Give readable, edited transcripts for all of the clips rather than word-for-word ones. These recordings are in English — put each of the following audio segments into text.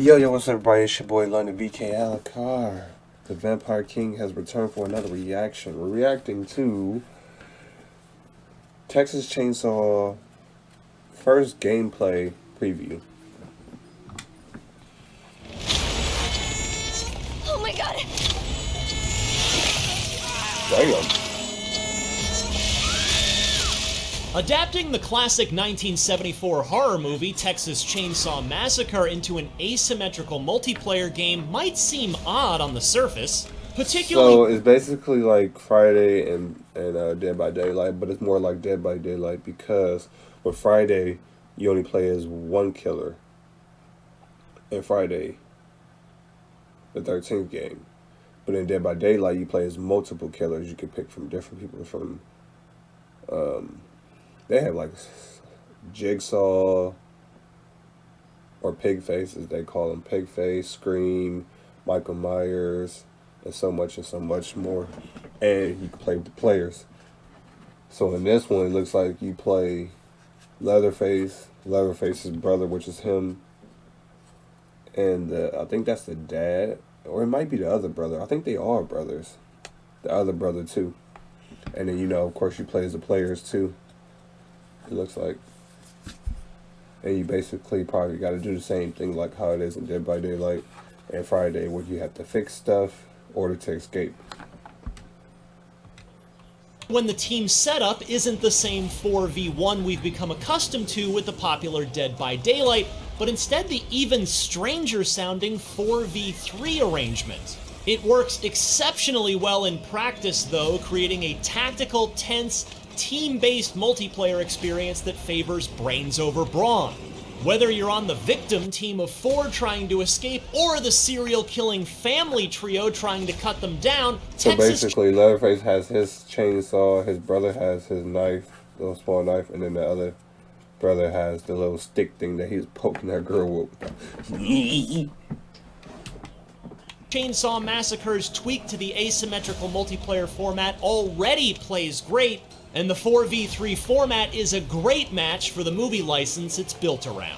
Yo, what's up, everybody? It's your boy, 𝕭𝖚𝖎𝖐𝖎. The Vampire King has returned for another reaction. We're reacting to Texas Chain Saw first gameplay preview. Oh my god! Damn. Adapting the classic 1974 horror movie Texas Chain Saw Massacre into an asymmetrical multiplayer game might seem odd on the surface, particularly— So it's basically like Friday and Dead by Daylight, but it's more like Dead by Daylight because with Friday you only play as one killer. And Friday, the 13th game. But in Dead by Daylight you play as multiple killers. You can pick from different people from they have like Jigsaw or Pigface, as they call him. Pigface, Scream, Michael Myers, and so much more. And you can play with the players. So in this one, it looks like you play Leatherface's brother, which is him, and I think that's the dad, or it might be the other brother. I think they are brothers. The other brother too. And then, of course, you play as the players too. It looks like. And you basically probably got to do the same thing like how it is in Dead by Daylight and Friday, where you have to fix stuff or to escape. when the team setup isn't the same 4v1 we've become accustomed to with the popular Dead by Daylight, but instead the even stranger sounding 4v3 arrangement. It works exceptionally well in practice though, creating a tactical, tense, team-based multiplayer experience that favors brains over brawn. Whether you're on the victim team of 4 trying to escape, or the serial-killing family trio trying to cut them down, So basically, Leatherface has his chainsaw, his brother has his knife, little small knife, and then the other brother has the little stick thing that he's poking that girl with. Chainsaw Massacre's tweak to the asymmetrical multiplayer format already plays great, and the 4v3 format is a great match for the movie license it's built around.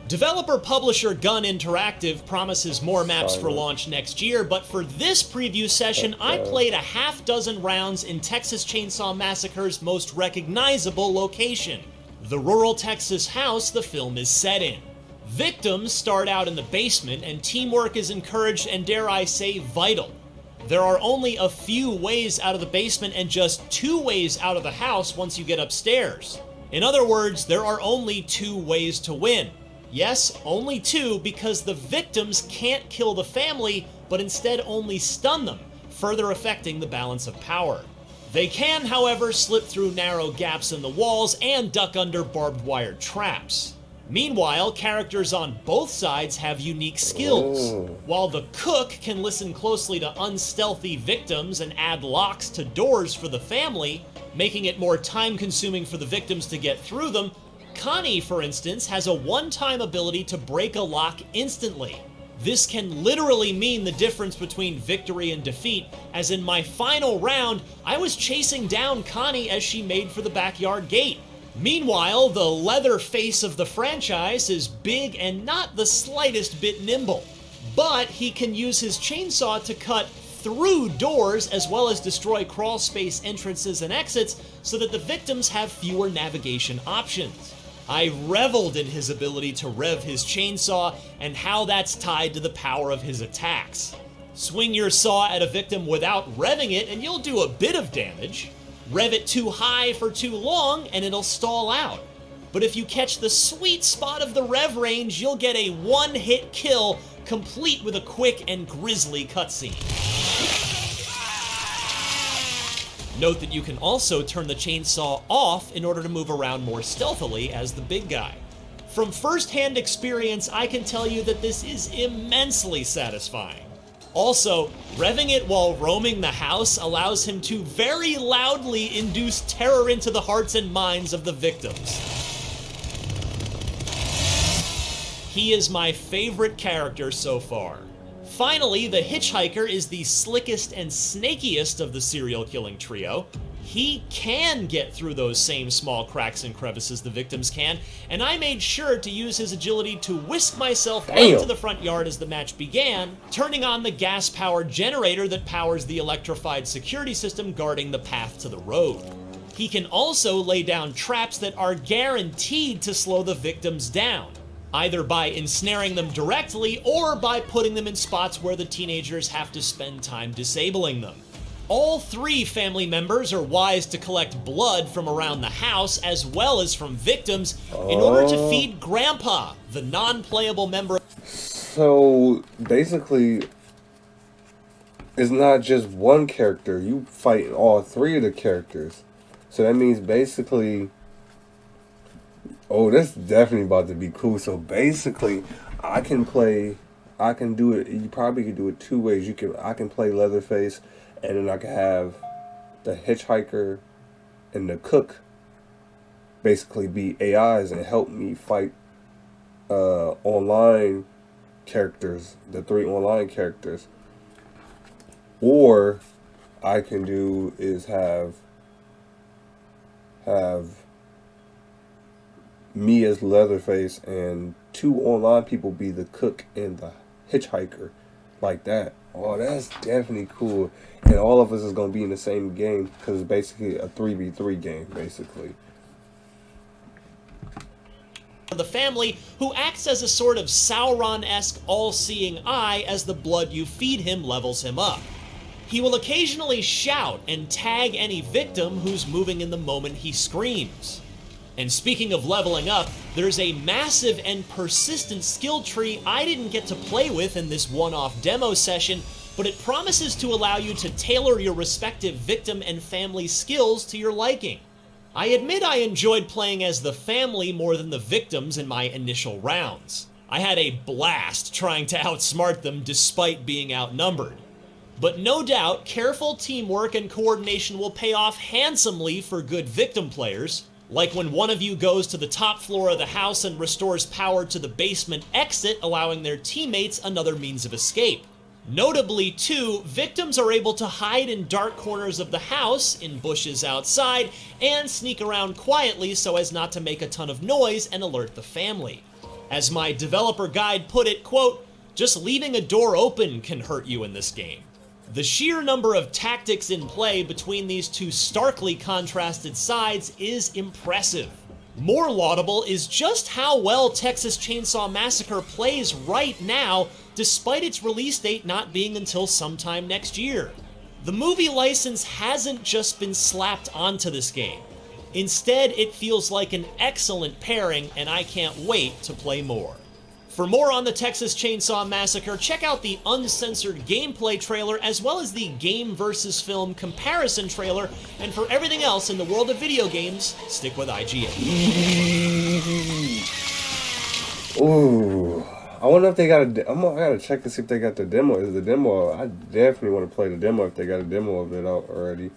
Developer-publisher Gun Interactive promises more maps for launch next year, but for this preview session, I played a half dozen rounds in Texas Chain Saw Massacre's most recognizable location, the rural Texas house the film is set in. Victims start out in the basement, and teamwork is encouraged and, dare I say, vital. There are only a few ways out of the basement and just 2 ways out of the house once you get upstairs. In other words, there are only 2 ways to win. Yes, only 2, because the victims can't kill the family, but instead only stun them, further affecting the balance of power. They can, however, slip through narrow gaps in the walls and duck under barbed wire traps. Meanwhile, characters on both sides have unique skills. While the cook can listen closely to unstealthy victims and add locks to doors for the family, making it more time-consuming for the victims to get through them, Connie, for instance, has a one-time ability to break a lock instantly. This can literally mean the difference between victory and defeat, as in my final round, I was chasing down Connie as she made for the backyard gate. Meanwhile, the leather face of the franchise is big and not the slightest bit nimble. But he can use his chainsaw to cut through doors as well as destroy crawl space entrances and exits so that the victims have fewer navigation options. I reveled in his ability to rev his chainsaw and how that's tied to the power of his attacks. Swing your saw at a victim without revving it and you'll do a bit of damage. Rev it too high for too long and it'll stall out. But if you catch the sweet spot of the rev range, you'll get a one-hit kill, complete with a quick and grisly cutscene. Note that you can also turn the chainsaw off in order to move around more stealthily as the big guy. From first-hand experience, I can tell you that this is immensely satisfying. Also, revving it while roaming the house allows him to very loudly induce terror into the hearts and minds of the victims. He is my favorite character so far. Finally, the hitchhiker is the slickest and snakiest of the serial killing trio. he can get through those same small cracks and crevices the victims can, and I made sure to use his agility to whisk myself right to the front yard as the match began, turning on the gas-powered generator that powers the electrified security system guarding the path to the road. He can also lay down traps that are guaranteed to slow the victims down, either by ensnaring them directly or by putting them in spots where the teenagers have to spend time disabling them. All three family members are wise to collect blood from around the house as well as from victims in order to feed Grandpa, the non-playable member. So basically, it's not just one character. You fight all three of the characters. So that means basically, oh, that's definitely about to be cool. So basically, I can do it. You probably could do it two ways. I can play Leatherface, and then I can have the hitchhiker and the cook basically be AIs and help me fight online characters, the three online characters. Or I can do is have me as Leatherface and two online people be the cook and the hitchhiker, like that. Oh, that's definitely cool. And all of us is going to be in the same game because it's basically a 3v3 game, basically. The family, who acts as a sort of Sauron-esque all-seeing eye as the blood you feed him levels him up. He will occasionally shout and tag any victim who's moving in the moment he screams. And speaking of leveling up, there's a massive and persistent skill tree I didn't get to play with in this one-off demo session, but it promises to allow you to tailor your respective victim and family skills to your liking. I admit I enjoyed playing as the family more than the victims in my initial rounds. I had a blast trying to outsmart them despite being outnumbered. But no doubt, careful teamwork and coordination will pay off handsomely for good victim players, like when one of you goes to the top floor of the house and restores power to the basement exit, allowing their teammates another means of escape. Notably, too, victims are able to hide in dark corners of the house, in bushes outside, and sneak around quietly so as not to make a ton of noise and alert the family. As my developer guide put it, quote, "Just leaving a door open can hurt you in this game." The sheer number of tactics in play between these two starkly contrasted sides is impressive. More laudable is just how well Texas Chain Saw Massacre plays right now, despite its release date not being until sometime next year. The movie license hasn't just been slapped onto this game. Instead, it feels like an excellent pairing, and I can't wait to play more. For more on the Texas Chain Saw Massacre, check out the uncensored gameplay trailer as well as the game versus film comparison trailer, and for everything else in the world of video games, stick with IGN. Ooh, I wonder if they got I gotta check to see if they got the demo. Is the demo? I definitely want to play the demo if they got a demo of it out already.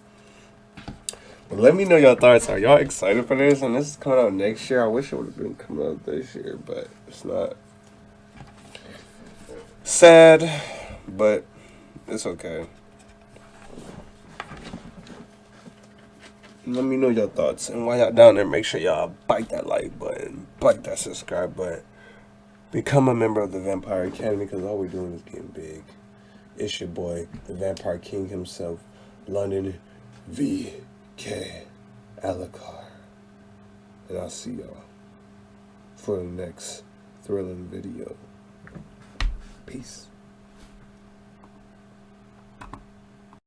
But let me know your thoughts. Are y'all excited for this? And this is coming out next year. I wish it would have been coming out this year, but it's not. Sad, but it's okay. Let me know your thoughts. And while y'all down there, make sure y'all bite that like button, bite that subscribe button. Become a member of the Vampire Academy, because all we're doing is getting big. It's your boy, the Vampire King himself, London V.K. Alucard. And I'll see y'all for the next thrilling video. Peace.